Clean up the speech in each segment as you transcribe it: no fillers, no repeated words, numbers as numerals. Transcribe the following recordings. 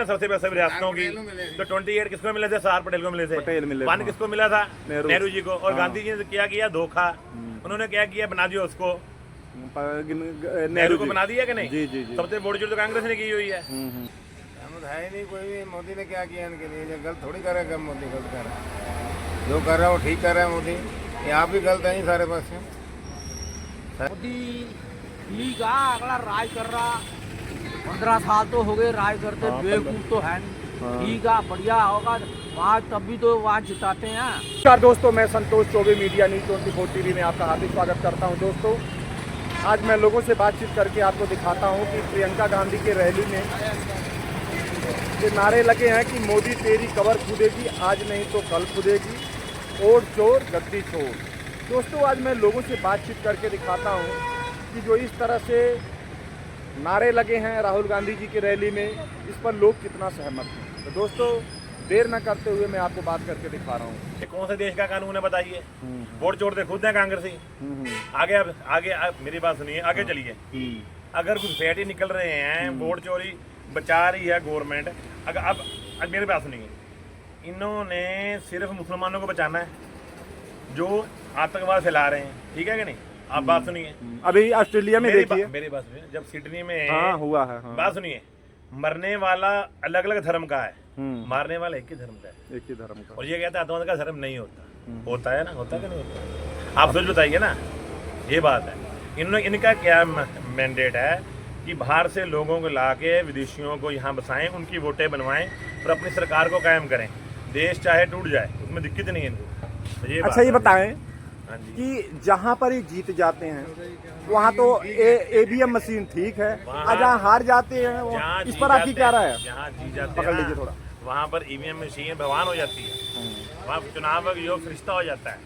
ना सबसे पहले सभी रियासतों की, तो 28 किसको मिले थे? SR पटेल को मिले थे। 1 किसको मिला था? नेहरू जी को। और गांधी जी ने क्या किया? धोखा। उन्होंने क्या किया? बना दिया उसको, नेहरू को बना दिया कि नहीं? जी जी जी। सबसे बड़ी चोरी तो कांग्रेस ने की हुई है। है नहीं कोई भी। मोदी ने क्या किया इनके लिए? गलत थोड़ी करेगा मोदी, गलत कर रहा है। जो कर रहा है वो ठीक कर रहा है मोदी। यहाँ भी गलत है सारे पास से। मोदी ठीक है, अगला राज कर रहा 15 साल तो हो गए राज करते, बेवकूफ तो है नहीं। ठीक है, बढ़िया होगा वहाँ, तभी तो वहाँ जिताते हैं। नमस्कार दोस्तों, मैं Santosh Choubey, media news 24 TV में आपका हार्दिक स्वागत करता हूं। दोस्तों, आज मैं लोगों से बातचीत करके आपको दिखाता हूं कि प्रियंका गांधी के रैली में ये नारे लगे हैं कि मोदी तेरी कबर खुदेगी, आज नहीं तो कल खुदेगी, वोट चोर गद्दी छोड़। दोस्तों, आज मैं लोगों से बातचीत करके दिखाता हूं कि जो इस तरह से नारे लगे हैं राहुल गांधी जी की रैली में, इस पर लोग कितना सहमत हैं। तो दोस्तों, देर न करते हुए मैं आपको बात करके दिखा रहा हूँ। ये कौन से देश का कानून है बताइए? वोट चोरते खुद है कांग्रेसी। आगे अब मेरी बात सुनिए, आगे चलिए। अगर घुसपैठी निकल रहे हैं, वोट चोरी बचा रही है गवर्नमेंट, अगर अब मेरी बात सुनिए, इन्होंने सिर्फ मुसलमानों को बचाना है जो आतंकवाद फैला रहे हैं, ठीक है कि नहीं? आप बात सुनिए। अभी ऑस्ट्रेलिया में देखिए, मेरी बात सुनिए, जब सिडनी में हुआ है, बात सुनिए, मरने वाला अलग अलग धर्म का है, मारने वाला एक ही धर्म का है, एक ही धर्म का। और ये कहता है आतंकवाद का धर्म नहीं होता। होता है ना? होता है कि नहीं होता? आप सोच बताइए ना, ये बात है। इनका क्या मैंडेट है कि बाहर से लोगों को लाके विदेशियों को यहाँ बसाएं, उनकी वोटें बनवाएं और अपनी सरकार को कायम करें। देश चाहे टूट जाए, उसमें दिक्कत नहीं है इनको। तो अच्छा, ये बताएं हाँ जी, कि जहाँ पर ये जीत जाते हैं वहाँ तो ईवीएम मशीन ठीक है, और जहाँ हार जाते हैं इस पर आपकी क्या राय है? जहाँ जीत जाते पकड़ हैं लीजिए थोड़ा, वहाँ पर ईवीएम मशीन भगवान हो जाती है, वहाँ चुनाव का योग रिश्ता हो जाता है।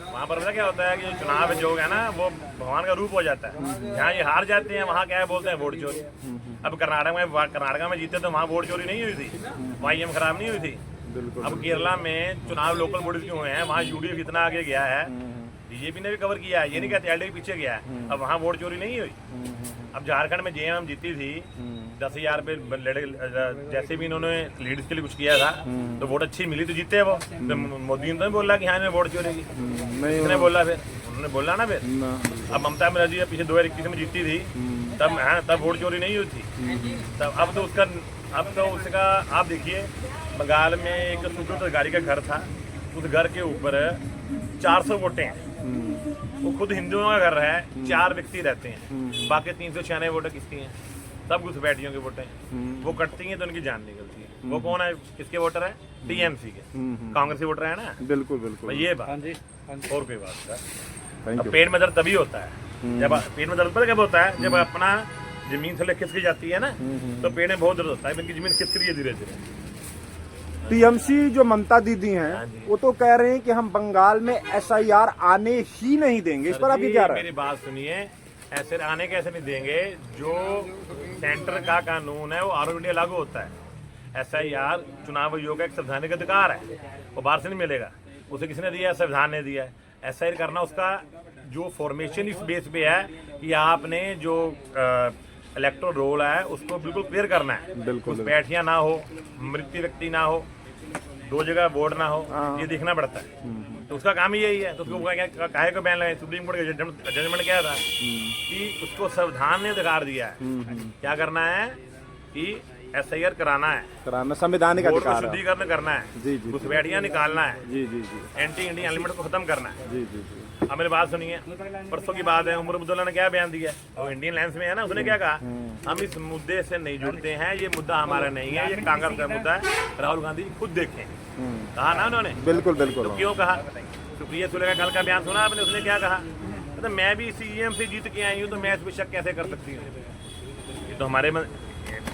वहाँ पर पता क्या होता है कि चुनाव जो है ना, वो भगवान का रूप हो जाता है। जहाँ ये हार जाते हैं वहाँ क्या है बोलते हैं वोट चोरी। अब कर्नाटक में जीते तो वहाँ वोट चोरी नहीं हुई थी, वहाँ ईवीएम खराब नहीं हुई थी। अब केरला में चुनाव लोकल बॉडीज क्यों हुए हैं, वहाँ यूडीएफ कितना आगे गया है, बीजेपी ने भी कवर किया है, ये नहीं कहते एलडीएफ पीछे गया है। अब वहाँ वोट चोरी नहीं हुई। अब झारखंड में जेएमएम जीती थी 10,000 पे लड़े, जैसे भी इन्होंने लीड्स के लिए कुछ किया था तो वोट अच्छी मिली तो जीते वो। तो मोदी ने तो बोला कि हाँ इन्होंने वोट चोरी की, किसने बोला? फिर उन्होंने बोला ना। फिर अब ममता बनर्जी पीछे 2021 में जीती थी, तब वोट चोरी नहीं हुई थी। तब अब तो उसका आप देखिए, बंगाल में एक सुब्रत अधिकारी का घर था, उस घर के ऊपर 400 वोटें हैं। वो खुद हिंदुओं का घर है, 4 व्यक्ति रहते हैं, बाकी 396 वोटें किसकी हैं? सब घुसपैठियों की वोटें। वो कटती हैं तो उनकी जान निकलती है। वो कौन है? किसके वोटर है? टीएमसी के, कांग्रेसी वोटर है ना। बिल्कुल बिल्कुल, ये बात और कोई बात है। पेट में दर्द तभी होता है जब पेट में दर्द पता कब होता है? जब अपना जमीन से खिसकी जाती है ना, तो पेट में बहुत दर्द होता है। इनकी जमीन खिसक रही है धीरे धीरे। टीएमसी जो ममता दीदी हैं वो तो कह रहे हैं कि हम बंगाल में एसआईआर आने ही नहीं देंगे, इस पर आपकी क्या राय? मेरी बात सुनिए, ऐसे आने कैसे नहीं देंगे? जो सेंटर का कानून है वो ऑल इंडिया लागू होता है। एसआईआर चुनाव आयोग का एक संवैधानिक अधिकार है, वो बाहर से नहीं मिलेगा। उसे किसने दिया है? संविधान ने दिया है। एसआईआर करना उसका जो फॉर्मेशन इस बेस पे है कि आपने जो इलेक्टोरल रोल है उसको बिल्कुल क्लियर करना है। बिल्कुल, बैठियां ना हो, मृत्यु व्यक्ति ना हो, 2 जगह वोट ना हो, ये देखना पड़ता है। तो उसका काम ही यही है। तो उसको काहे को बैन लगाए? सुप्रीम कोर्ट का जजमेंट क्या था कि उसको संविधान ने अधिकार दिया है क्या करना है कि एसआईआर कराना है, संवैधानिक अधिकार, शुद्धिकरण करना है, घुसपैठियां निकालना है, एंटी इंडियन एलिमेंट को खत्म करना है। अब मेरी बात सुनिए, परसों की बात है, उमर अब्दुल्ला ने क्या बयान दिया? वो इंडियन लाइंस में है ना, उसने क्या कहा? हम इस मुद्दे से नहीं जुड़ते हैं, ये मुद्दा हमारा नहीं है, ये कांग्रेस का मुद्दा है, राहुल गांधी खुद देखें। कहा ना उन्होंने? बिल्कुल बिल्कुल। तो क्यों कहा? सुप्रिया सुले का कल का बयान सुना आपने? उसने क्या कहा? तो मैं भी सीएम से जीत के आई हूँ, तो मैं इस पर शक कैसे कर सकती हूँ? ये तो हमारे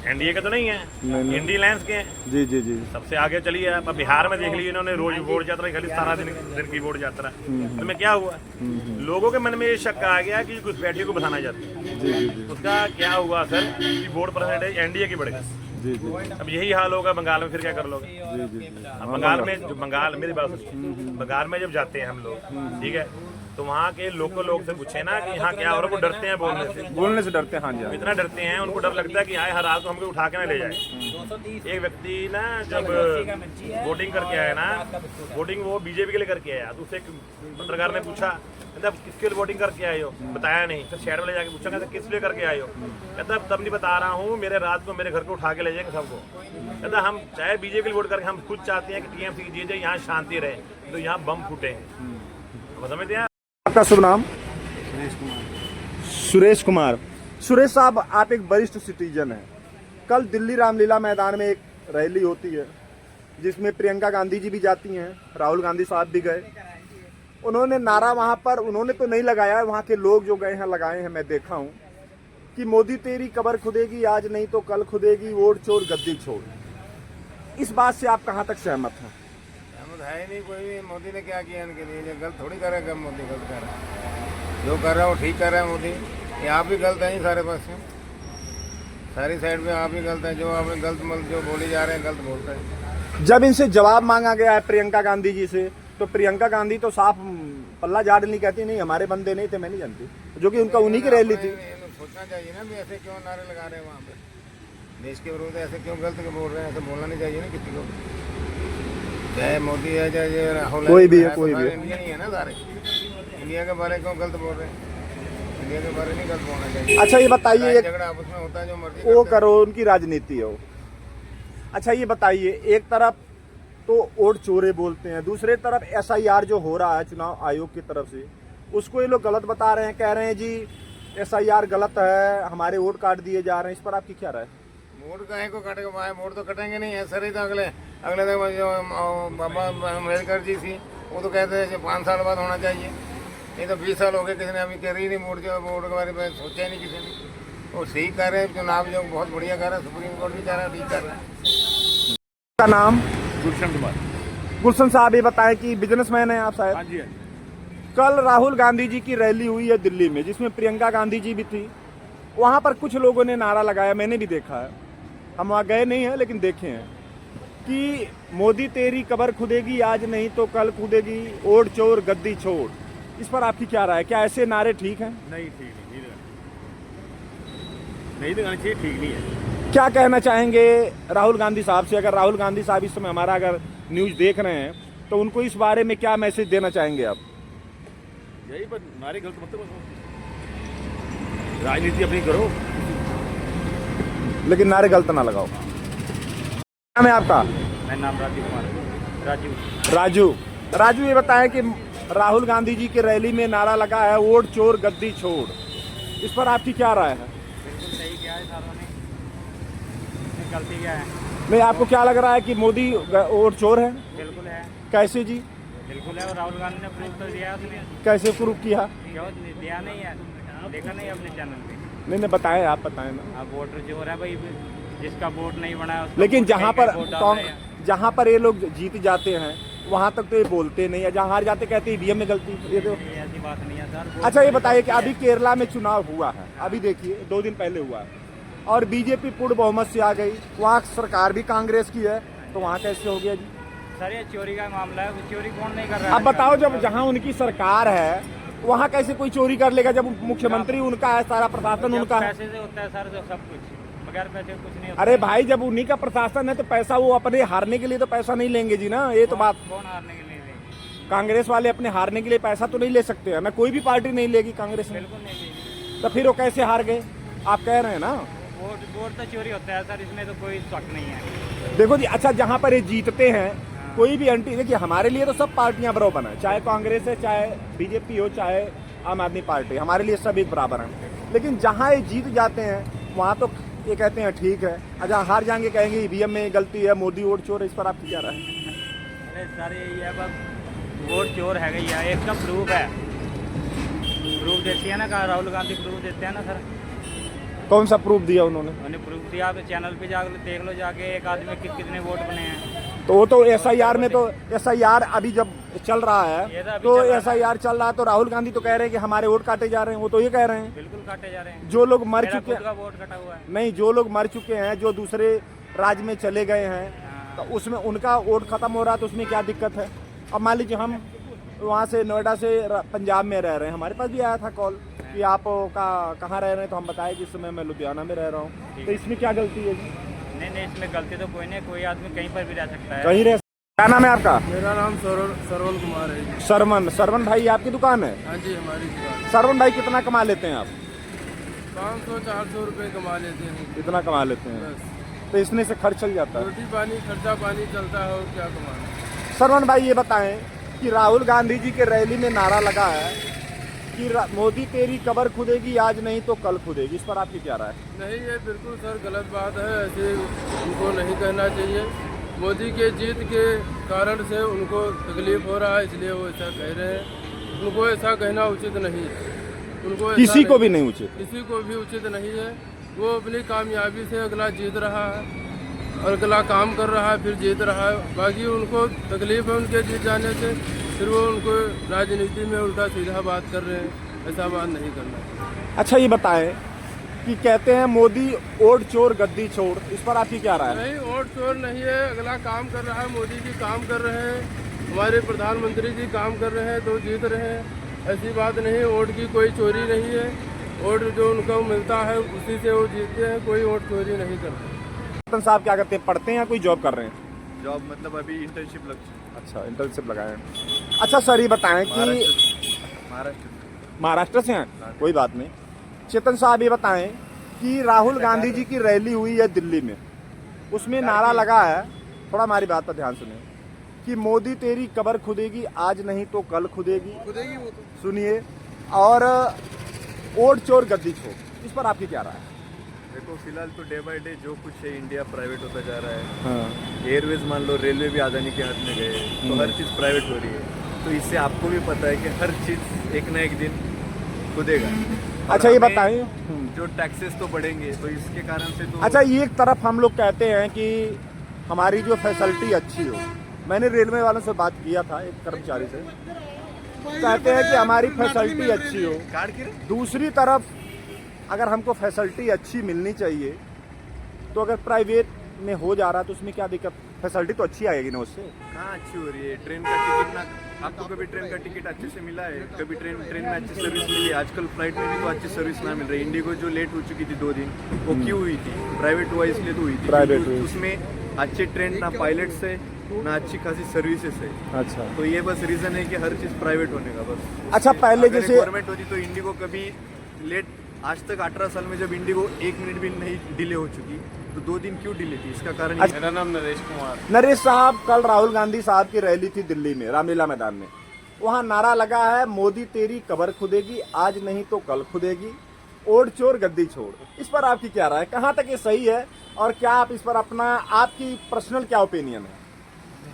एनडीए के तो नहीं है, इंडियन लाइंस के हैं। जी जी जी। सबसे आगे चलिए, आप बिहार में देख लीजिए, इन्होंने रोज वोट यात्रा खाली 17 दिन की वोट यात्रा। तो में क्या हुआ? लोगों के मन में ये शक आ गया कि घुसपैठियों को बसाना चाहते हैं। उसका क्या हुआ सर कि वोट परसेंटेज एनडीए की बढ़ गई। अब यही हाल होगा बंगाल में, फिर क्या कर लोगे? बंगाल में मेरी बात सुनिए, बंगाल में जब जाते हैं हम लोग, ठीक है, तो वहाँ के लोकल लोग से पूछे ना कि यहाँ क्या हो रहा है, वो डरते हैं बोलने से डरते हैं। हाँ जी, हाँ जी। इतना डरते हैं, उनको डर लगता है कि हाय हर रात को हमको उठा के ना ले जाए। एक व्यक्ति ना जब वोटिंग करके आया ना, वोटिंग वो बीजेपी के लिए करके आया, तो उससे एक पत्रकार ने पूछा, कहता किसके लिए वोटिंग करके आए हो, बताया नहीं। फिर शहर में ले जाके पूछा, कहता किस लिए करके आए हो, कहता तब नहीं बता रहा हूँ, मेरे रात को मेरे घर को उठा के ले जाएंगे सबको। कहता हम चाहे बीजेपी के लिए वोट करके, हम खुद चाहते हैं कि टीएमसी की चीजें यहाँ शांति रहे, तो यहाँ बम फूटेंगे। समझते हैं। आपका शुभ नाम? सुरेश कुमार। सुरेश साहब, आप एक वरिष्ठ सिटीजन हैं। कल दिल्ली रामलीला मैदान में एक रैली होती है जिसमें प्रियंका गांधी जी भी जाती हैं, राहुल गांधी साहब भी गए। उन्होंने नारा वहां पर, उन्होंने तो नहीं लगाया, वहां के लोग जो गए हैं लगाए हैं, मैं देखा हूं कि मोदी तेरी कबर खुदेगी, आज नहीं तो कल खुदेगी, वोट चोर गद्दी छोड़। इस बात से आप कहां तक सहमत हैं? है ही नहीं कोई भी। मोदी ने क्या किया इनके लिए? गलत थोड़ी कर रहा है, मोदी गलत कर रहा है। जो कर रहा है वो ठीक कर रहा है मोदी। ये आप भी गलत है ही सारे पास से, सारी साइड में आप ही गलत है। जो आपने गलत जो बोली जा रहे हैं गलत बोलते हैं। जब इनसे जवाब मांगा गया है प्रियंका गांधी जी से, तो प्रियंका गांधी तो साफ पल्ला झाड़ नहीं, कहती नहीं हमारे बंदे नहीं थे, मैं नहीं जानती, जो कि उनका उन्हीं की रैली थी। सोचना चाहिए ना भी ऐसे क्यों नारे लगा रहे हैं वहाँ पे, देश के विरोध ऐसे क्यों गलत बोल रहे हैं, ऐसे बोलना नहीं चाहिए ना किसी को। चाहे मोदी है चाहे राहुल, कोई भी है, कोई भी है, इंडिया नहीं है ना सारे। इंडिया के बारे में क्यों गलत बोल रहे हैं? इंडिया के बारे में नहीं गलत बोलना चाहिए। अच्छा ये बताइए, झगड़ा आपस में होता है, जो मर्जी वो करो, उनकी राजनीति है वो। अच्छा ये बताइए, एक तरफ तो वोट चोरे बोलते हैं, दूसरे तरफ SIR जो हो रहा है चुनाव आयोग की तरफ से, उसको ये लोग गलत बता रहे हैं, कह रहे हैं जी SIR गलत है, हमारे वोट काट दिए जा रहे हैं। इस पर आपकी क्या राय है? वोट काहे को काटेगा? वोट तो कटेंगे नहीं है सर। ही तो अगले दिन जो बाबा अम्बेडकर जी थी, वो तो कहते हैं 5 साल बाद होना चाहिए। नहीं तो 20 साल हो गए, किसी ने अभी करी नहीं वोट के बारे में, सोचा ही नहीं किसी ने। वो सही कर रहे हैं चुनाव, जो बहुत बढ़िया कर रहा है। सुप्रीम कोर्ट भी चाह रहा है, ठीक कर रहा है। का नाम? गुलशन कुमार। गुलशन साहब, ये बताएं कि बिजनेसमैन हैं आप शायद? हाँ जी। कल राहुल गांधी जी की रैली हुई है दिल्ली में, जिसमें प्रियंका गांधी जी भी थी। वहां पर कुछ लोगों ने नारा लगाया, मैंने भी देखा है, हम वहां गए नहीं हैं लेकिन देखे हैं, कि मोदी तेरी कबर खुदेगी, आज नहीं तो कल खुदेगी, वोट चोर गद्दी छोड़। इस पर आपकी क्या राय है? क्या ऐसे नारे ठीक हैं? नहीं, ठीक नहीं लगानी चाहिए, ठीक नहीं है। क्या कहना चाहेंगे राहुल गांधी साहब से? अगर राहुल गांधी साहब इस समय हमारा अगर न्यूज देख रहे हैं तो उनको इस बारे में क्या मैसेज देना चाहेंगे आप? यही पर नारे गलत मत करो, राजनीति अपनी करो, लेकिन नारे गलत ना लगाओ। नाम है आपका? मेरा नाम राजू कुमार है। राजू, ये बताएं कि राहुल गांधी जी की रैली में नारा लगा है वोट चोर गद्दी छोड़, इस पर आपकी क्या राय है? बिल्कुल सही किया है सारों ने, गलती क्या है? नहीं, आपको क्या लग रहा है कि मोदी वोट चोर है? बिल्कुल है। कैसे जी? बिल्कुल है, और राहुल गांधी ने प्रूफ तो दिया उसने। कैसे प्रूफ किया? क्यों दिया नहीं है? देखा नहीं अपने चैनल पे? नहीं बताएं, आप बताएं ना। अब वोट चोर है भाई, जिसका वोट नहीं बना है उसका लेकिन वोट जहाँ कहीं पर वोट डाल रहे हैं। जहाँ पर ये लोग जीत जाते हैं वहाँ तक तो ये बोलते नहीं है, जहाँ हार जाते कहते हैं ईवीएम में गलती। ये तो ये ऐसी बात नहीं है सर। अच्छा ये बताइए कि अभी केरला में चुनाव हुआ है, अभी देखिए 2 दिन पहले हुआ है, और बीजेपी पूर्ण बहुमत से आ गई, वहाँ सरकार भी कांग्रेस की है, तो वहाँ कैसे हो गया जी? सर ये चोरी का मामला है, वो चोरी कौन नहीं कर रहा है? अब बताओ, जब जहाँ उनकी सरकार है वहाँ कैसे कोई चोरी कर लेगा, जब मुख्यमंत्री उनका है, सारा प्रशासन उनका है? पैसे से होता है सर, जो सब कुछ, बगैर पैसे कुछ नहीं होता। अरे भाई, जब उन्हीं का प्रशासन है तो पैसा वो अपने हारने के लिए तो पैसा नहीं लेंगे जी ना, ये तो बात। कौन हारने के लिए लेंगे? कांग्रेस वाले अपने हारने के लिए पैसा तो नहीं ले सकते हैं ना, कोई भी पार्टी नहीं लेगी कांग्रेस में। बिल्कुल नहीं लेंगे। तो फिर वो कैसे हार गए आप कह रहे हैं ना? वोट तो चोरी होता है सर, इसमें तो कोई शक नहीं है। देखो जी, अच्छा जहाँ पर ये जीतते हैं कोई भी एंटी, देखिए हमारे लिए तो सब पार्टियां बराबर हैं, चाहे कांग्रेस है, चाहे बीजेपी हो, चाहे आम आदमी पार्टी, हमारे लिए सब एक बराबर हैं। लेकिन जहाँ ये जीत जाते हैं वहाँ तो ये कहते हैं ठीक है, जहाँ हार जाएंगे कहेंगे ईवीएम में गलती है, मोदी वोट चोर है। इस पर आपकी क्या राय है? अरे सर यही है, बस वोट चोर है गई है, इसका प्रूफ है, प्रूफ देती है ना, कहा राहुल गांधी प्रूफ देते हैं ना सर। कौन सा प्रूफ दिया उन्होंने? उन्होंने प्रूफ दिया, आप चैनल पे जाकर देख लो जाके, एक आदमी के कितने वोट बने हैं। तो वो तो SIR में, तो SIR अभी जब चल रहा है तो SIR चल रहा है, तो राहुल गांधी तो कह रहे हैं कि हमारे वोट काटे जा रहे हैं, वो तो ये कह रहे हैं। बिल्कुल काटे जा रहे हैं। जो लोग मर मेरा चुके खुद का वोट कटा हुआ है। नहीं, जो लोग मर चुके हैं, जो दूसरे राज्य में चले गए हैं, तो उसमें उनका वोट खत्म हो रहा है, तो उसमें क्या दिक्कत है? अब मान लीजिए हम वहाँ से नोएडा से पंजाब में रह रहे हैं। हमारे पास भी आया था कॉल कि आप कहाँ रह रहे हैं, तो हम बताए कि इस समय मैं लुधियाना में रह रहा हूँ। तो इसमें क्या गलती है जी? नहीं, इसमें गलती तो कोई नहीं, कोई आदमी कहीं पर भी रह सकता है। कहीं रह। क्या नाम है आपका? मेरा नाम सरवण कुमार है जी। सरवन भाई, आपकी दुकान है? हाँ जी, हमारी दुकान। सरवन भाई, कितना कमा लेते हैं आप? 500-400 रुपये कमा लेते हैं। इतना कमा लेते हैं, बस तो इसमें से खर्च चल जाता है। रोटी पानी खर्चा पानी चलता है, और क्या कमाना। सरवन भाई, ये बताएं कि राहुल गांधी जी के रैली में नारा लगा है कि मोदी तेरी कब्र खुदेगी, आज नहीं तो कल खुदेगी। इस पर आपकी क्या राय है? नहीं, ये बिल्कुल सर गलत बात है। ऐसे उनको नहीं कहना चाहिए। मोदी के जीत के कारण से उनको तकलीफ हो रहा है, इसलिए वो ऐसा कह रहे हैं। उनको ऐसा कहना उचित नहीं है। उनको ऐसा किसी को भी नहीं उचित, किसी को भी उचित नहीं है। वो अपनी कामयाबी से अगला जीत रहा है और अगला काम कर रहा है, फिर जीत रहा है। बाकी उनको तकलीफ है उनके जीत जाने से, फिर वो उनको राजनीति में उल्टा सीधा बात कर रहे हैं। ऐसा बात नहीं करना। अच्छा, ये बताएं कि कहते हैं मोदी ओट चोर गद्दी छोड़, इस पर आपकी क्या राय है? नहीं, वोट चोर नहीं है। अगला काम कर रहा है, मोदी जी काम कर रहे हैं, हमारे प्रधानमंत्री जी काम कर रहे हैं, तो जीत रहे हैं। ऐसी बात नहीं, वोट की कोई चोरी नहीं है। वोट जो उनको मिलता है उसी से वो जीतते हैं, कोई वोट चोरी नहीं करते। चेतन साहब क्या करते हैं, पढ़ते हैं या कोई जॉब कर रहे हैं? जॉब मतलब अभी इंटर्नशिप लग चुकी अच्छा, इंटर्नशिप लगाए हैं। अच्छा सर, ये बताएं कि महाराष्ट्र से हैं, कोई बात नहीं। चेतन साहब, ये बताएं कि राहुल गांधी जी की रैली हुई है दिल्ली में, उसमें नारा लगा है, थोड़ा हमारी बात पर ध्यान सुनिए, कि मोदी तेरी कब्र खुदेगी, आज नहीं तो कल खुदेगी। वो तो सुनिए, और ओट चोर गद्दी छोड़, इस पर आपकी क्या राय है? देखो, फिलहाल तो डे बाय डे जो कुछ है इंडिया प्राइवेट होता जा रहा है। हाँ। एयरवेज मान लो, रेलवे भी अदानी के हाथ में गए, तो हर चीज़ प्राइवेट हो रही है। तो इससे आपको भी पता है कि हर चीज़ एक ना एक दिन खुदेगा। अच्छा, ये हमें बताएं, जो टैक्सेस तो बढ़ेंगे, तो इसके कारण से तो अच्छा, ये एक तरफ हम लोग कहते हैं कि हमारी जो फैसिलिटी अच्छी हो। मैंने रेलवे वालों से बात किया था, एक कर्मचारी से, कहते हैं कि हमारी फैसिलिटी अच्छी हो। कार्ड की दूसरी तरफ अगर हमको फैसिलिटी अच्छी मिलनी चाहिए, तो अगर प्राइवेट में हो जा रहा है तो उसमें क्या दिक्कत? फैसिलिटी तो अच्छी आएगी ना उससे। कहाँ अच्छी हो रही है? ट्रेन का टिकट ना, आपको कभी ट्रेन का टिकट अच्छे से मिला है? कभी ट्रेन में अच्छी सर्विस मिली? आजकल फ्लाइट में भी तो अच्छी सर्विस ना मिल रही। इंडिगो जो लेट हो चुकी थी 2 दिन, वो क्यों हुई थी? प्राइवेट हुआ इसलिए तो हुई थी। प्राइवेट क्योंकि हुई। उसमें अच्छे ट्रेन ना पायलट्स है ना अच्छी खासी सर्विसेज है। अच्छा, तो ये बस रीजन है कि हर चीज प्राइवेट होने का बस। अच्छा, पहले अगर जैसे गवर्नमेंट होती तो इंडिगो कभी लेट, आज तक 18 साल में जब इंडिगो 1 मिनट भी नहीं डिले हो चुकी, तो 2 दिन क्यों डिले थी? इसका कारण अच्छा, मेरा नाम नरेश कुमार। नरेश साहब, कल राहुल गांधी साहब की रैली थी दिल्ली में, रामलीला मैदान में। वहाँ नारा लगा है, मोदी तेरी कब्र खुदेगी, आज नहीं तो कल खुदेगी, ओट चोर गद्दी छोड़। इस पर आपकी क्या राय है? कहाँ तक ये सही है, और क्या आप इस पर अपना, आपकी पर्सनल क्या ओपिनियन है?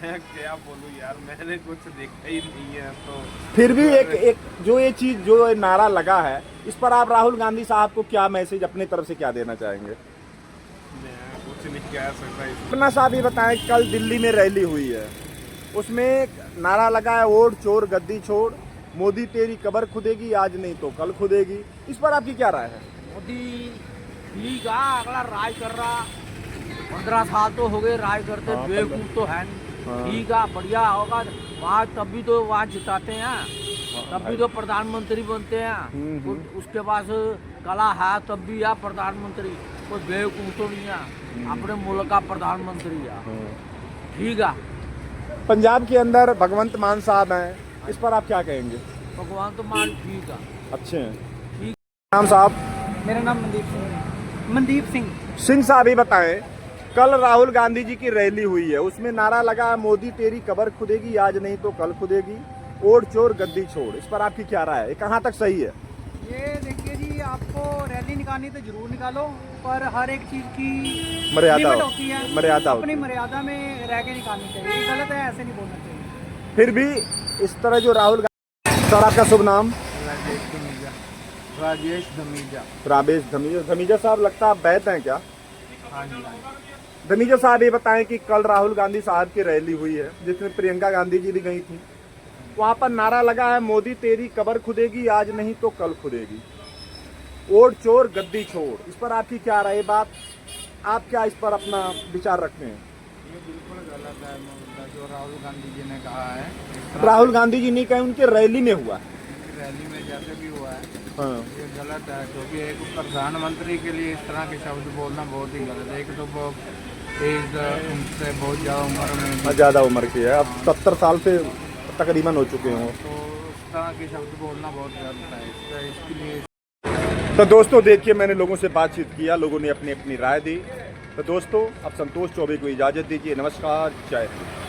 मैं क्या बोलूं यार, मैंने कुछ देखा ही नहीं है। तो फिर भी एक जो ये चीज, जो ये नारा लगा है, इस पर आप राहुल गांधी साहब को क्या मैसेज अपनी तरफ से क्या देना चाहेंगे? मैं कुछ नहीं कह सकता। अपना साहब, ये बताएं, कल दिल्ली में रैली हुई है, उसमें नारा लगा है, वोट चोर गद्दी छोड़, मोदी तेरी कब्र खुदेगी, आज नहीं तो कल खुदेगी। इस पर आपकी क्या राय है? मोदी ठीक है, अगला राज कर रहा, 15 साल तो हो गए राज करते, हाँ, बेवकूफ तो है नहीं। हाँ। ठीक है, बढ़िया होगा वहाँ, तब भी तो वहाँ जिताते हैं, तब भी तो प्रधानमंत्री बनते हैं। उसके पास कला है, तब भी है प्रधानमंत्री, कोई बेवकूफ तो नहीं है, अपने मुल्क का प्रधानमंत्री है। ठीक है, पंजाब के अंदर भगवंत मान साहब हैं, इस पर आप क्या कहेंगे? भगवान तो मान ठीक है। अच्छे हैं। ठीक। नाम साहब? मेरा नाम मनदीप सिंह। सिंह साहब, ये बताएं, कल राहुल गांधी जी की रैली हुई है, उसमें नारा लगा है, मोदी तेरी कब्र खुदेगी, आज नहीं तो कल खुदेगी, ओट चोर गद्दी छोड़। इस पर आपकी क्या राय है? कहाँ तक सही है? ये देखिए जी, आपको रैली निकालनी तो जरूर निकालो, पर हर एक चीज की मर्यादा लिमिट होती है। मर्यादा होती अपनी है। मर्यादा में रह के निकालनी चाहिए। ये गलत है, ऐसे नहीं बोलना चाहिए। फिर भी इस तरह जो राहुल गांधी, सर आपका शुभ नाम? राजेश धमीजा। राजेश धमीजा। धमीजा साहब, लगता है आप बैठ हैं क्या? हाँ जी। धमीजा साहब, ये बताएं कि कल राहुल गांधी साहब की रैली हुई है, जिसमें प्रियंका गांधी जी भी गई थी, वहां पर नारा लगा है, मोदी तेरी कब्र खुदेगी, आज नहीं तो कल खुदेगी, ओट चोर गद्दी छोड़। इस पर आपकी क्या राय? बात आप क्या इस पर अपना विचार रखते हैं? ये बिल्कुल गलत है जो राहुल गांधी जी ने कहा है। राहुल गांधी जी ने कहा उनके रैली में हुआ। रैली में जैसे भी हुआ है हाँ। ये गलत है, क्योंकि एक प्रधानमंत्री के लिए इस तरह के शब्द बोलना बहुत ही गलत है। एक तो वो एज उनसे बहुत ज़्यादा उम्र में, ज़्यादा उम्र की है, अब 70 साल से तकरीबन हो चुके हों, तो इस तरह के शब्द बोलना बहुत गलत है। इसके लिए तो दोस्तों देखिए, मैंने लोगों से बातचीत किया, लोगों ने अपनी अपनी राय दी। तो दोस्तों अब संतोष चौबे को इजाज़त दीजिए। नमस्कार, जय हिंद।